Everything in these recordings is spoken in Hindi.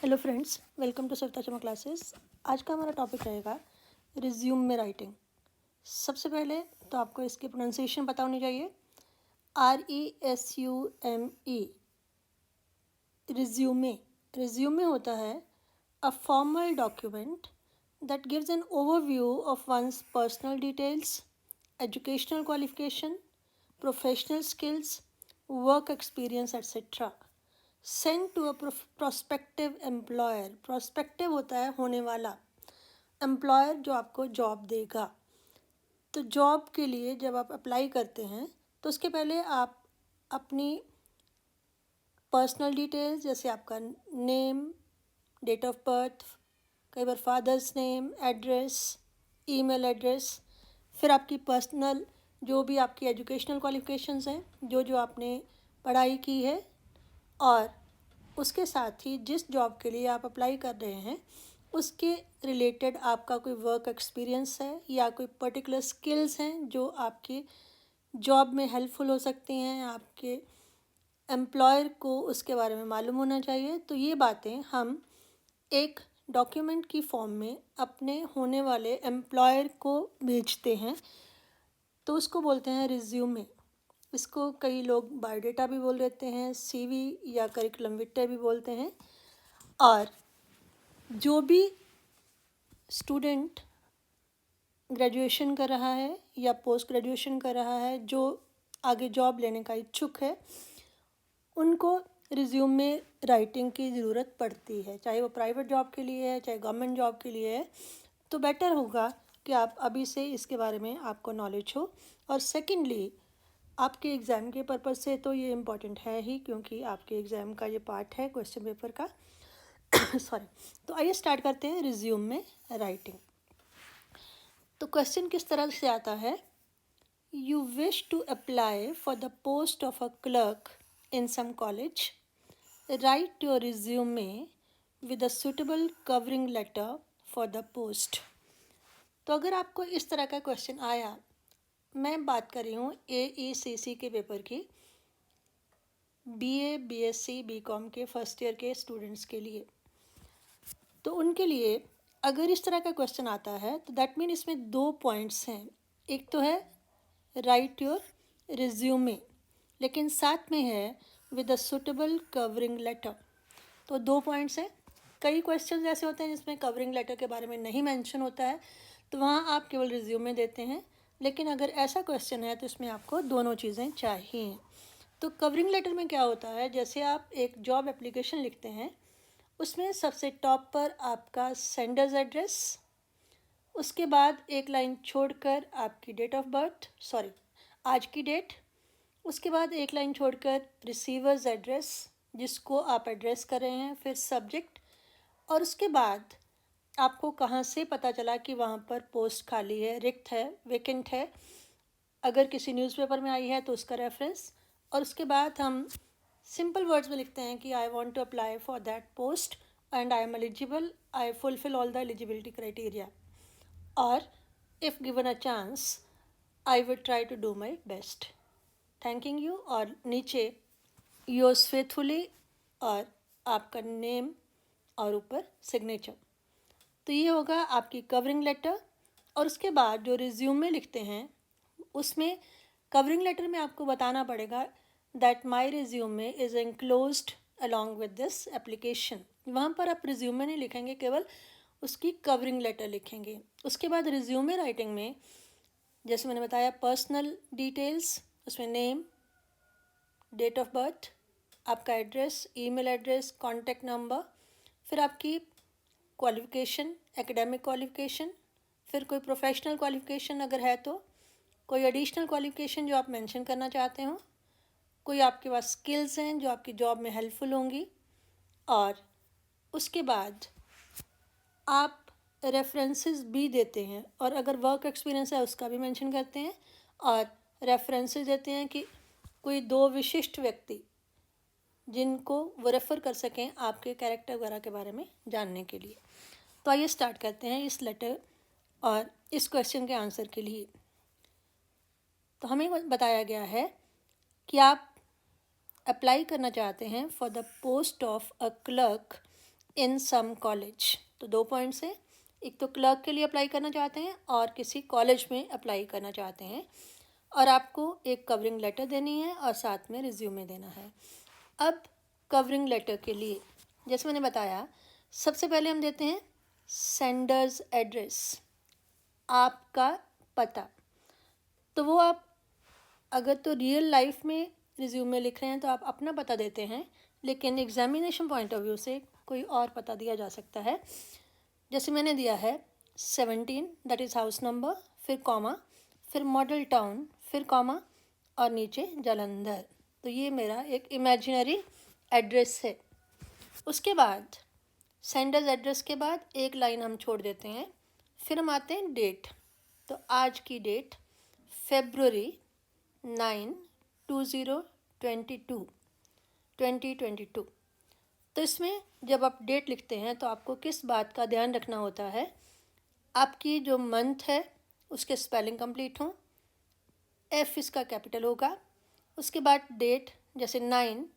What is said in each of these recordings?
Hello friends, welcome to Savita Sharma classes. आज का हमारा टॉपिक रहेगा रिज्यूम में राइटिंग। सबसे पहले तो आपको इसकी प्रोनाउंसिएशन पता होनी चाहिए। RESUME, resume. रिज्यूमे होता है a formal document that gives an overview of one's personal details, educational qualification, professional skills, work experience etcetera. Send to a prospective employer. Prospective होता है होने वाला, एम्प्लॉयर जो आपको जॉब देगा। तो जॉब के लिए जब आप अप्लाई करते हैं तो उसके पहले आप अपनी पर्सनल डिटेल्स जैसे आपका नेम, डेट ऑफ बर्थ, कई बार father's name, address, email address, फिर आपकी पर्सनल जो भी आपकी एजुकेशनल क्वालिफिकेशंस हैं, जो आपने पढ़ाई की है, और उसके साथ ही जिस जॉब के लिए आप अप्लाई कर रहे हैं उसके रिलेटेड आपका कोई वर्क एक्सपीरियंस है या कोई पर्टिकुलर स्किल्स हैं जो आपकी जॉब में हेल्पफुल हो सकती हैं, आपके एम्प्लॉयर को उसके बारे में मालूम होना चाहिए। तो ये बातें हम एक डॉक्यूमेंट की फॉर्म में अपने होने वाले एम्प्लॉयर को भेजते हैं, तो उसको बोलते हैं रिज्यूमे। इसको कई लोग बायोडेटा भी बोल देते हैं, CV या करिकुलम विटे भी बोलते हैं। और जो भी स्टूडेंट ग्रेजुएशन कर रहा है या पोस्ट ग्रेजुएशन कर रहा है, जो आगे जॉब लेने का इच्छुक है, उनको रिज्यूमे राइटिंग की ज़रूरत पड़ती है, चाहे वो प्राइवेट जॉब के लिए है चाहे गवर्नमेंट जॉब के लिए है। तो बेटर होगा कि आप अभी से इसके बारे में आपको नॉलेज हो। और सेकेंडली, आपके एग्ज़ाम के पर्पज़ से तो ये इम्पॉर्टेंट है ही, क्योंकि आपके एग्ज़ाम का ये पार्ट है क्वेश्चन पेपर का। सॉरी। तो आइए स्टार्ट करते हैं रिज्यूम में राइटिंग। तो क्वेश्चन किस तरह से आता है, you wish to apply for the post of a clerk in some college, write your resume with a suitable covering letter for the post. तो अगर आपको इस तरह का क्वेश्चन आया, मैं बात कर रही हूँ AECC के पेपर की, BA BSc BCom के फर्स्ट ईयर के स्टूडेंट्स के लिए, तो उनके लिए अगर इस तरह का क्वेश्चन आता है तो दैट मीन इसमें 2 पॉइंट्स हैं। एक तो है राइट योर रिज्यूमे, लेकिन साथ में है with a suitable covering letter. तो 2 पॉइंट्स हैं। कई क्वेश्चन ऐसे होते हैं जिसमें कवरिंग लेटर के बारे में नहीं मेंशन होता है, तो वहाँ आप केवल रिज्यूमे देते हैं। लेकिन अगर ऐसा क्वेश्चन है तो इसमें आपको दोनों चीज़ें चाहिए। तो कवरिंग लेटर में क्या होता है, जैसे आप एक जॉब एप्लीकेशन लिखते हैं, उसमें सबसे टॉप पर आपका सेंडर्स एड्रेस, उसके बाद एक लाइन छोड़कर आपकी डेट ऑफ बर्थ, सॉरी आज की डेट, उसके बाद एक लाइन छोड़कर रिसीवर्स एड्रेस जिसको आप एड्रेस कर रहे हैं, फिर सब्जेक्ट, और उसके बाद आपको कहाँ से पता चला कि वहाँ पर पोस्ट खाली है, रिक्त है, वेकेंट है, अगर किसी न्यूज़पेपर में आई है तो उसका रेफरेंस। और उसके बाद हम सिंपल वर्ड्स में लिखते हैं कि I want to apply for that post and I am eligible, I fulfil all the eligibility criteria, और if given a chance I will try to do my best, thanking you, और नीचे योर्स फेथफुली और आपका नेम और ऊपर सिग्नेचर। तो ये होगा आपकी कवरिंग लेटर। और उसके बाद जो रिज्यूमे लिखते हैं उसमें कवरिंग लेटर में आपको बताना पड़ेगा that my resume is enclosed along with this application. वहाँ पर आप रिज्यूमे नहीं लिखेंगे, केवल उसकी कवरिंग लेटर लिखेंगे। उसके बाद रिज्यूमे राइटिंग में जैसे मैंने बताया पर्सनल डिटेल्स, उसमें नेम, डेट ऑफ बर्थ, आपका address, email address, contact number, फिर आपकी क्वालिफ़िकेशन, एकेडमिक क्वालिफ़िकेशन, फिर कोई प्रोफेशनल क्वालिफ़िकेशन अगर है तो, कोई एडिशनल क्वालिफ़िकेशन जो आप मेंशन करना चाहते हो, कोई आपके पास स्किल्स हैं जो आपकी जॉब में हेल्पफुल होंगी, और उसके बाद आप रेफरेंसेस भी देते हैं, और अगर वर्क एक्सपीरियंस है उसका भी मेंशन करते हैं, और रेफरेंसेस देते हैं कि कोई 2 विशिष्ट व्यक्ति जिनको वो रेफ़र कर सकें आपके कैरेक्टर वगैरह के बारे में जानने के लिए। तो आइए स्टार्ट करते हैं इस लेटर और इस क्वेश्चन के आंसर के लिए। तो हमें बताया गया है कि आप अप्लाई करना चाहते हैं for the post of a clerk in some college. तो 2 पॉइंट्स हैं, एक तो क्लर्क के लिए अप्लाई करना चाहते हैं और किसी कॉलेज में अप्लाई करना चाहते हैं, और आपको एक कवरिंग लेटर देनी है और साथ में रिज्यूमे देना है। अब कवरिंग लेटर के लिए जैसे मैंने बताया, सबसे पहले हम देते हैं सेंडर्स एड्रेस, आपका पता। तो वो आप अगर तो रियल लाइफ में रिज्यूमे लिख रहे हैं तो आप अपना पता देते हैं, लेकिन एग्जामिनेशन पॉइंट ऑफ व्यू से कोई और पता दिया जा सकता है। जैसे मैंने दिया है 17, दैट इज़ हाउस नंबर, फिर कॉमा, फिर मॉडल टाउन, फिर कॉमा और नीचे जालंधर। तो ये मेरा एक इमेजिनरी एड्रेस है। उसके बाद सेंडर्स एड्रेस के बाद एक लाइन हम छोड़ देते हैं, फिर हम आते हैं डेट। तो आज की डेट February 9, 2022। तो इसमें जब आप डेट लिखते हैं तो आपको किस बात का ध्यान रखना होता है, आपकी जो मंथ है उसके स्पेलिंग कंप्लीट हों, एफ इसका कैपिटल होगा, उसके बाद डेट जैसे 9,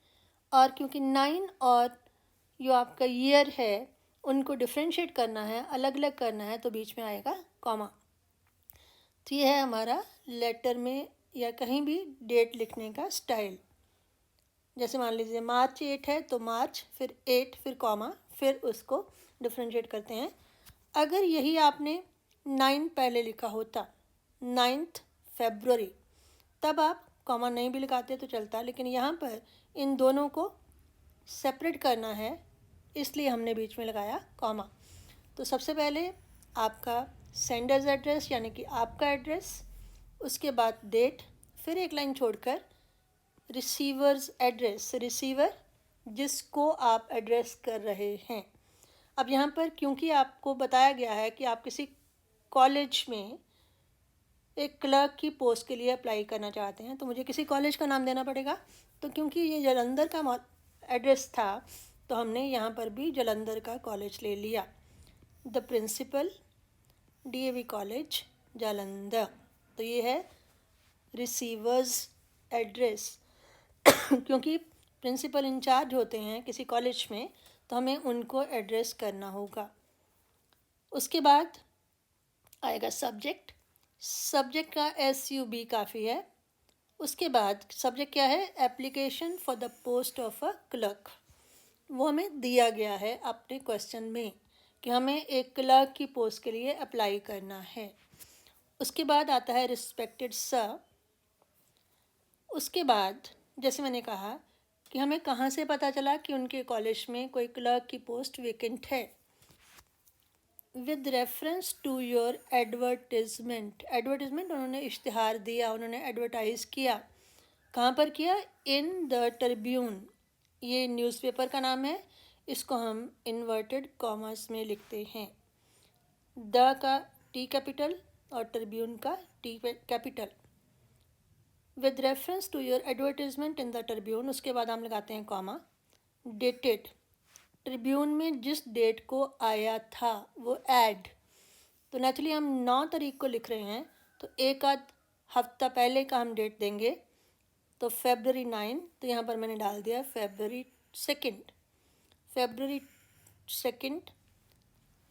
और क्योंकि 9 और जो आपका ईयर है उनको डिफ्रेंशिएट करना है, अलग अलग करना है, तो बीच में आएगा कॉमा। तो ये है हमारा लेटर में या कहीं भी डेट लिखने का स्टाइल। जैसे मान लीजिए मार्च 8 है तो मार्च, फिर 8, फिर कॉमा, फिर उसको डिफ्रेंशिएट करते हैं। अगर यही आपने 9 पहले लिखा होता, 9th February, तब आप कॉमा नहीं भी लगाते तो चलता, लेकिन यहाँ पर इन दोनों को सेपरेट करना है, इसलिए हमने बीच में लगाया कॉमा। तो सबसे पहले आपका सेंडर्स एड्रेस यानी कि आपका एड्रेस, उसके बाद डेट, फिर एक लाइन छोड़कर रिसीवर्स एड्रेस, रिसीवर जिसको आप एड्रेस कर रहे हैं। अब यहाँ पर क्योंकि आपको बताया गया है कि आप किसी कॉलेज में एक क्लर्क की पोस्ट के लिए अप्लाई करना चाहते हैं, तो मुझे किसी कॉलेज का नाम देना पड़ेगा। तो क्योंकि ये जालंधर का एड्रेस था तो हमने यहाँ पर भी जालंधर का कॉलेज ले लिया, the principal DAV college Jalandhar. तो ये है रिसीवर्स एड्रेस। क्योंकि प्रिंसिपल इंचार्ज होते हैं किसी कॉलेज में, तो हमें उनको एड्रेस करना होगा। उसके बाद आएगा सब्जेक्ट, सब्जेक्ट का SUB काफ़ी है। उसके बाद सब्जेक्ट क्या है, application for the post of a clerk. वो हमें दिया गया है अपने क्वेश्चन में कि हमें एक क्लर्क की पोस्ट के लिए अप्लाई करना है। उसके बाद आता है रिस्पेक्टेड सर। उसके बाद जैसे मैंने कहा कि हमें कहाँ से पता चला कि उनके कॉलेज में कोई क्लर्क की पोस्ट वेकेंट है, with reference to your advertisement. Advertisement उन्होंने इश्तिहार दिया, उन्होंने एडवर्टाइज़ किया। कहाँ पर किया, इन द ट्रिब्यून। ये न्यूज़पेपर का नाम है, इसको हम इन्वर्टेड कॉमर्स में लिखते हैं, द का T कैपिटल और ट्रिब्यून का T capital. With reference to your advertisement in the Tribune, उसके बाद हम लगाते हैं कॉमा, डेटेड, ट्रिब्यून में जिस डेट को आया था वो ऐड। तो नेचुरली हम 9 तारीख को लिख रहे हैं तो एक आध हफ्ता पहले का हम डेट देंगे, तो February 9, तो यहाँ पर मैंने डाल दिया February 2।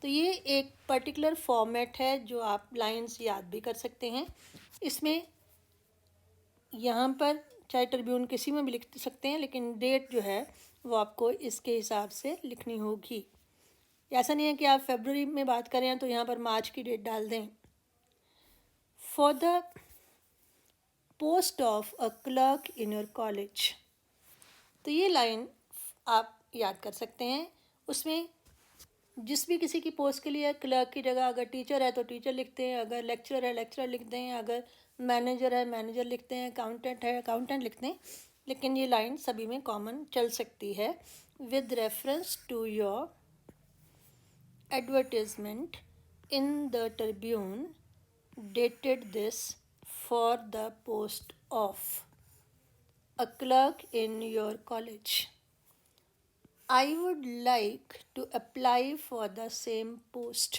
तो ये एक पर्टिकुलर फॉर्मेट है जो आप लाइंस याद भी कर सकते हैं। इसमें यहाँ पर चाहे ट्रिब्यून किसी में भी लिख सकते हैं, लेकिन डेट जो है वो आपको इसके हिसाब से लिखनी होगी। ऐसा नहीं है कि आप फरवरी में बात करें तो यहाँ पर मार्च की डेट डाल दें। For the post of a clerk in your college, तो ये लाइन आप याद कर सकते हैं। उसमें जिस भी किसी की पोस्ट के लिए क्लर्क की जगह अगर टीचर है तो टीचर लिखते हैं, अगर लेक्चरर है लेक्चरर लिखते हैं, अगर मैनेजर है मैनेजर लिखते हैं, अकाउंटेंट है अकाउंटेंट लिखते हैं। लेकिन ये लाइन सभी में कॉमन चल सकती है, with reference to your advertisement in the Tribune dated this for the post of a clerk in your college. I would like to apply for the same post.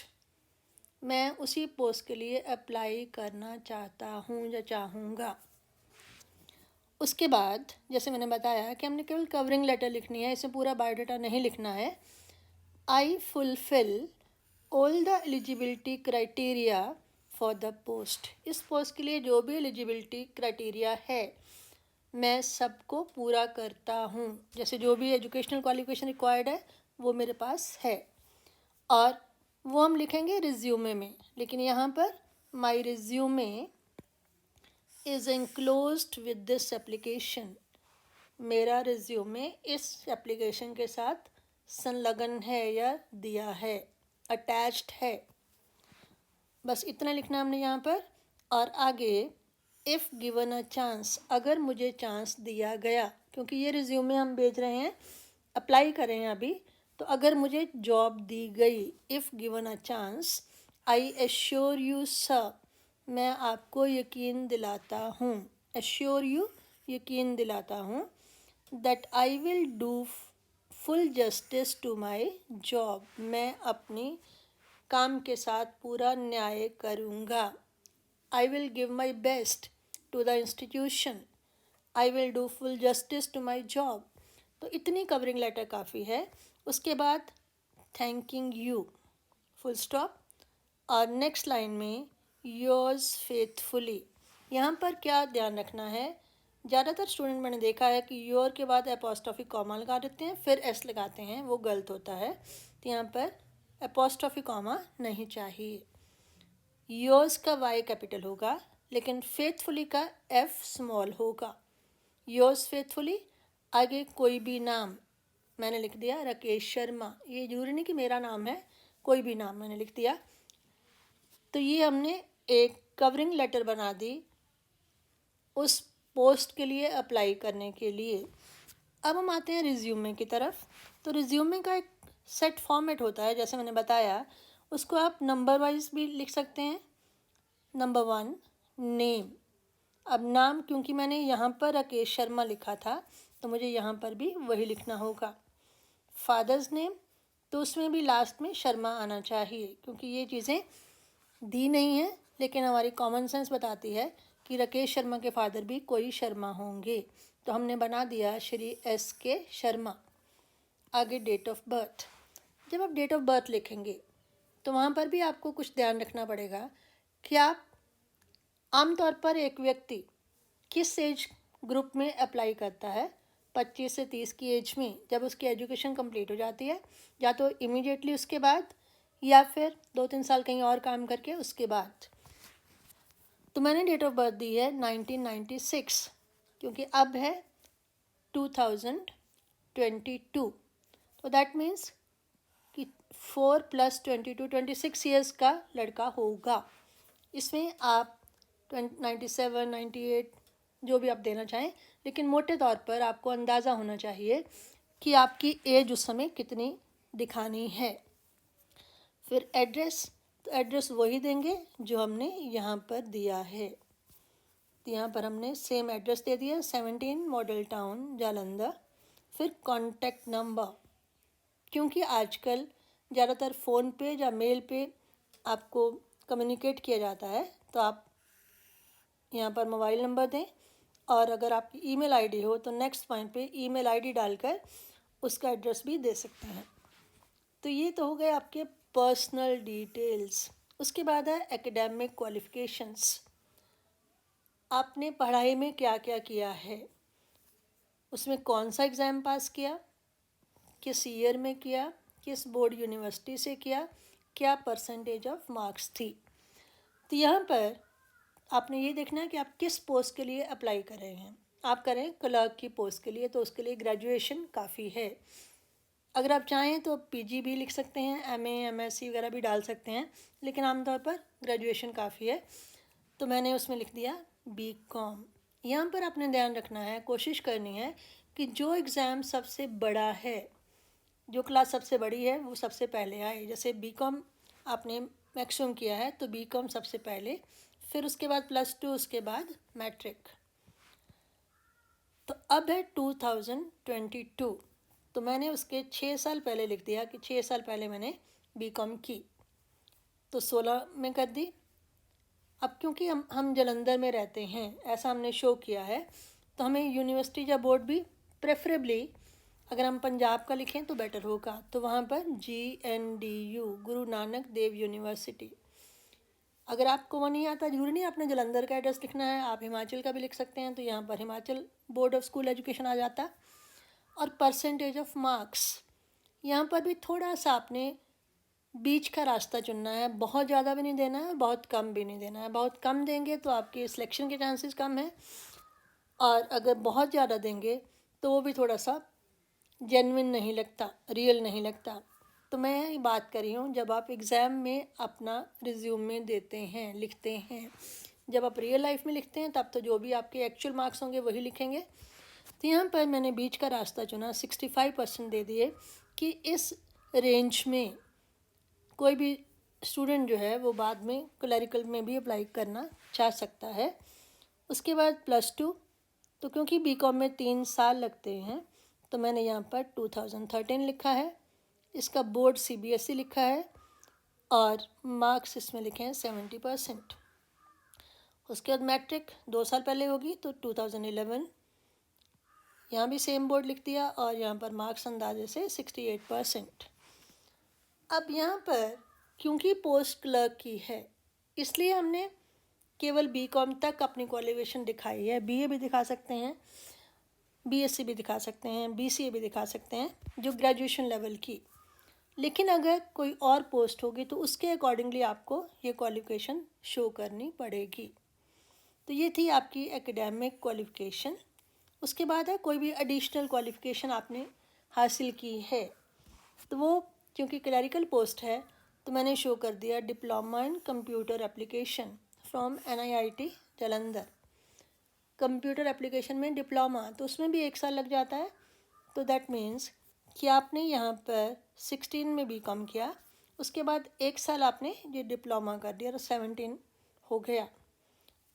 मैं उसी पोस्ट के लिए अप्लाई करना चाहता हूँ या चाहूँगा। उसके बाद जैसे मैंने बताया कि हमने केवल कवरिंग लेटर लिखनी है, इसमें पूरा बायोडाटा नहीं लिखना है। आई fulfil all the eligibility criteria for the post. इस पोस्ट के लिए जो भी एलिजिबिलिटी क्राइटेरिया है मैं सबको पूरा करता हूँ। जैसे जो भी एजुकेशनल क्वालिफिकेशन रिक्वायर्ड है वो मेरे पास है, और वो हम लिखेंगे रिज्यूमे में। लेकिन यहाँ पर my resume is enclosed with this application. मेरा रिज्यूमे इस एप्लीकेशन के साथ संलग्न है या दिया है, अटैच्ड है। बस इतना लिखना हमने यहाँ पर। और आगे इफ़ गिवन अ चांस, अगर मुझे चांस दिया गया, क्योंकि ये रिज्यूमे हम भेज रहे हैं, अप्लाई कर रहे हैं अभी, तो अगर मुझे जॉब दी गई, if given a chance, I assure you sir, मैं आपको यकीन दिलाता हूँ, एश्योर यू यकीन दिलाता हूँ, that I will do full justice to my job, मैं अपनी काम के साथ पूरा न्याय करूँगा। I will give my best to the institution, I will do full justice to my job. तो इतनी कवरिंग लेटर काफ़ी है। उसके बाद थैंकिंग यू, फुल स्टॉप, और नेक्स्ट लाइन में योर्स फेथफुली। यहाँ पर क्या ध्यान रखना है, ज़्यादातर स्टूडेंट मैंने देखा है कि योर के बाद एपोस्ट्रॉफी कॉमा लगा देते हैं फिर एस लगाते हैं, वो गलत होता है। तो यहाँ पर एपोस्ट्रॉफी कॉमा नहीं चाहिए। योर्स का वाई कैपिटल होगा, लेकिन फेथफुली का एफ स्मॉल होगा। योर्स फेथफुली, आगे कोई भी नाम मैंने लिख दिया राकेश शर्मा। ये जरूरी नहीं कि मेरा नाम है, कोई भी नाम मैंने लिख दिया। तो ये हमने एक कवरिंग लेटर बना दी उस पोस्ट के लिए अप्लाई करने के लिए। अब हम आते हैं रिज्यूमे की तरफ। तो रिज्यूमे का एक सेट फॉर्मेट होता है, जैसे मैंने बताया, उसको आप नंबर वाइज भी लिख सकते हैं। Number 1 name. अब नाम क्योंकि मैंने यहाँ पर राकेश शर्मा लिखा था तो मुझे यहाँ पर भी वही लिखना होगा। फादर्स नेम, तो उसमें भी लास्ट में शर्मा आना चाहिए, क्योंकि ये चीज़ें दी नहीं है लेकिन हमारी कॉमन सेंस बताती है कि राकेश शर्मा के फादर भी कोई शर्मा होंगे। तो हमने बना दिया श्री एस के शर्मा। आगे डेट ऑफ बर्थ। जब आप डेट ऑफ बर्थ लिखेंगे तो वहाँ पर भी आपको कुछ ध्यान रखना पड़ेगा कि आप आमतौर पर एक व्यक्ति किस एज ग्रुप में अप्लाई करता है। 25 से 30 की एज में, जब उसकी एजुकेशन कंप्लीट हो जाती है, या तो इमीडिएटली उसके बाद या फिर 2-3 साल कहीं और काम करके उसके बाद। तो मैंने डेट ऑफ बर्थ दी है 1996, क्योंकि अब है 2022। तो दैट मीन्स कि 4 + 22 26 ईयर्स का लड़का होगा। इसमें आप 97, 98 जो भी आप देना चाहें, लेकिन मोटे तौर पर आपको अंदाज़ा होना चाहिए कि आपकी एज उस समय कितनी दिखानी है। फिर एड्रेस, तो एड्रेस वही देंगे जो हमने यहाँ पर दिया है। तो यहाँ पर हमने सेम एड्रेस दे दिया, 17 मॉडल टाउन जालंधर। फिर कॉन्टैक्ट नंबर, क्योंकि आजकल ज़्यादातर फ़ोन पे या मेल पे आपको कम्युनिकेट किया जाता है, तो आप यहाँ पर मोबाइल नंबर दें, और अगर आपकी ईमेल आईडी हो तो नेक्स्ट पॉइंट पे ईमेल आईडी डालकर उसका एड्रेस भी दे सकते हैं। तो ये तो हो गए आपके पर्सनल डिटेल्स। उसके बाद है एकेडमिक क्वालिफ़िकेशंस। आपने पढ़ाई में क्या क्या किया है, उसमें कौन सा एग्ज़ाम पास किया, किस ईयर में किया, किस बोर्ड यूनिवर्सिटी से किया, क्या परसेंटेज ऑफ मार्क्स थी। तो यहाँ पर आपने ये देखना है कि आप किस पोस्ट के लिए अप्लाई कर रहे हैं। आप करें क्लर्क की पोस्ट के लिए तो उसके लिए ग्रेजुएशन काफ़ी है। अगर आप चाहें तो पीजी भी लिख सकते हैं, एमए एमएससी वगैरह भी डाल सकते हैं, लेकिन आमतौर पर ग्रेजुएशन काफ़ी है। तो मैंने उसमें लिख दिया बीकॉम। यहाँ पर आपने ध्यान रखना है, कोशिश करनी है कि जो एग्ज़ाम सबसे बड़ा है, जो क्लास सबसे बड़ी है, वो सबसे पहले आए। जैसे बीकॉम आपने मैक्सिमम किया है तो बीकॉम सबसे पहले, फिर उसके बाद +2, उसके बाद मैट्रिक। तो अब है 2022, तो मैंने उसके 6 साल पहले लिख दिया कि 6 साल पहले मैंने बीकॉम की। तो 16 में कर दी। अब क्योंकि हम जालंधर में रहते हैं, ऐसा हमने शो किया है, तो हमें यूनिवर्सिटी या बोर्ड भी प्रेफरेबली अगर हम पंजाब का लिखें तो बेटर होगा, तो वहाँ पर GNDU, गुरु नानक देव यूनिवर्सिटी। अगर आपको वो नहीं आता, जरूरी नहीं आपने जलंधर का एड्रेस लिखना है, आप हिमाचल का भी लिख सकते हैं, तो यहाँ पर Himachal board of school education आ जाता। और परसेंटेज ऑफ मार्क्स, यहाँ पर भी थोड़ा सा आपने बीच का रास्ता चुनना है, बहुत ज़्यादा भी नहीं देना है, बहुत कम भी नहीं देना है। बहुत कम देंगे तो आपके सिलेक्शन के चांसेस कम हैं, और अगर बहुत ज़्यादा देंगे तो वो भी थोड़ा सा जेन्युइन नहीं लगता, रियल नहीं लगता। तो मैं ये बात कर रही हूँ जब आप एग्ज़ाम में अपना रिज्यूमे देते हैं, लिखते हैं। जब आप रियल लाइफ में लिखते हैं तब तो जो भी आपके एक्चुअल मार्क्स होंगे वही लिखेंगे। तो यहाँ पर मैंने बीच का रास्ता चुना, 65% दे दिए कि इस रेंज में कोई भी स्टूडेंट जो है वो बाद में क्लरिकल में भी अप्लाई करना चाह सकता है। उसके बाद +2, तो क्योंकि बीकॉम में 3 साल लगते हैं तो मैंने यहाँ पर 2013 लिखा है। इसका बोर्ड CBSE लिखा है और मार्क्स इसमें लिखे हैं 70%। उसके बाद मैट्रिक 2 साल पहले होगी तो 2011, यहाँ भी सेम बोर्ड लिख दिया और यहाँ पर मार्क्स अंदाजे से 68%। अब यहाँ पर क्योंकि पोस्ट क्लर्क की है इसलिए हमने केवल बीकॉम तक अपनी क्वालिफिकेशन दिखाई है। BA भी दिखा सकते हैं, BSc भी दिखा सकते हैं, BCA भी दिखा सकते हैं, जो ग्रेजुएशन लेवल की। लेकिन अगर कोई और पोस्ट होगी तो उसके अकॉर्डिंगली आपको ये क्वालिफिकेशन शो करनी पड़ेगी। तो ये थी आपकी एकेडमिक क्वालिफिकेशन। उसके बाद है कोई भी एडिशनल क्वालिफिकेशन आपने हासिल की है तो वो क्योंकि क्लरिकल पोस्ट है तो मैंने शो कर दिया diploma in computer application from NIIT Jalandhar. Computer application में डिप्लोमा तो उसमें भी 1 साल लग जाता है, तो दैट मीन्स कि आपने यहाँ पर 16 में BCom किया, उसके बाद 1 साल आपने ये डिप्लोमा कर दिया तो 17 हो गया।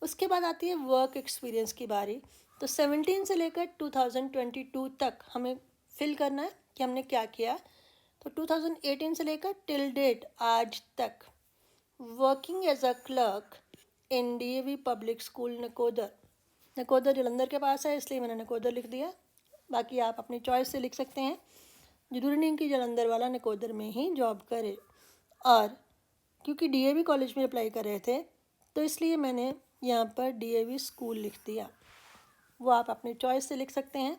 उसके बाद आती है वर्क एक्सपीरियंस की बारी। तो 17 से लेकर 2022 तक हमें फिल करना है कि हमने क्या किया। तो 2018 से लेकर टिल डेट आज तक working as a clerk in DAV public school Nakodar. Nakodar Jalandhar के पास है इसलिए मैंने नकोदर लिख दिया, बाकी आप अपनी चॉइस से लिख सकते हैं। जरूरी नहीं कि जालंधर वाला नकोदर में ही जॉब करे। और क्योंकि DAV कॉलेज में अप्लाई कर रहे थे तो इसलिए मैंने यहाँ पर DAV स्कूल लिख दिया, वो आप अपनी चॉइस से लिख सकते हैं।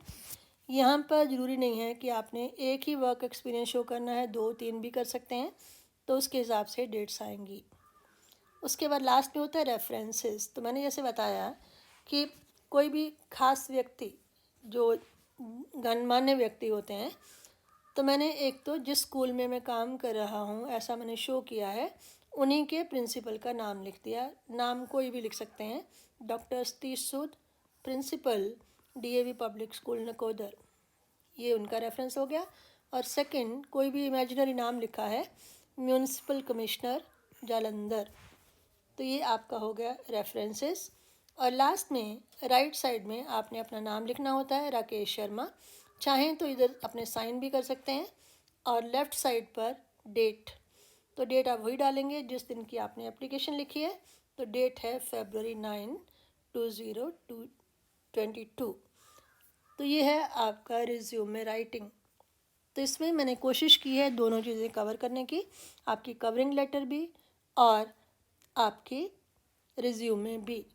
यहाँ पर ज़रूरी नहीं है कि आपने एक ही वर्क एक्सपीरियंस शो करना है, 2-3 भी कर सकते हैं, तो उसके हिसाब से डेट्स आएंगी। उसके बाद लास्ट में होता है रेफरेंसेस। तो मैंने जैसे बताया कि कोई भी खास व्यक्ति जो गणमान्य व्यक्ति होते हैं, तो मैंने एक तो जिस स्कूल में मैं काम कर रहा हूँ ऐसा मैंने शो किया है, उन्हीं के प्रिंसिपल का नाम लिख दिया। नाम कोई भी लिख सकते हैं, doctor Satish Sood, principal DAV public school Nakodar, ये उनका रेफरेंस हो गया। और सेकंड कोई भी इमेजिनरी नाम लिखा है, म्यूनिसिपल कमिश्नर जालंधर, तो ये आपका हो गया रेफरेंसेस। और लास्ट में राइट साइड में आपने अपना नाम लिखना होता है, राकेश शर्मा। चाहें तो इधर अपने साइन भी कर सकते हैं, और लेफ़्ट साइड पर डेट, तो डेट आप वही डालेंगे जिस दिन की आपने एप्लीकेशन लिखी है। तो डेट है February 9, 2022। तो ये है आपका रिज्यूमे राइटिंग। तो इसमें मैंने कोशिश की है दोनों चीज़ें कवर करने की, आपकी कवरिंग लेटर भी और आपकी रिज्यूमे भी।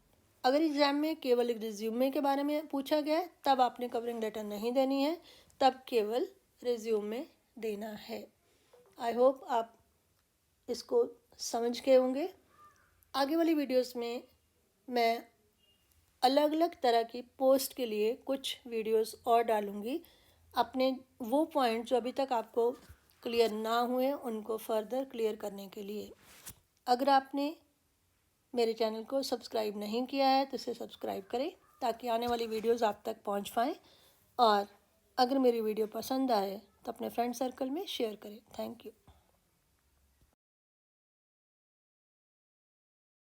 अगर एग्ज़ाम में केवल एक रिज्यूमे के बारे में पूछा गया है तब आपने कवरिंग लेटर नहीं देनी है, तब केवल रिज्यूमे देना है। आई होप आप इसको समझ गए होंगे। आगे वाली वीडियोस में मैं अलग अलग तरह की पोस्ट के लिए कुछ वीडियोस और डालूँगी, अपने वो पॉइंट जो अभी तक आपको क्लियर ना हुए उनको फर्दर क्लियर करने के लिए। अगर आपने मेरे चैनल को सब्सक्राइब नहीं किया है तो इसे सब्सक्राइब करें ताकि आने वाली वीडियोस आप तक पहुंच पाएँ। और अगर मेरी वीडियो पसंद आए तो अपने फ्रेंड सर्कल में शेयर करें। Thank you.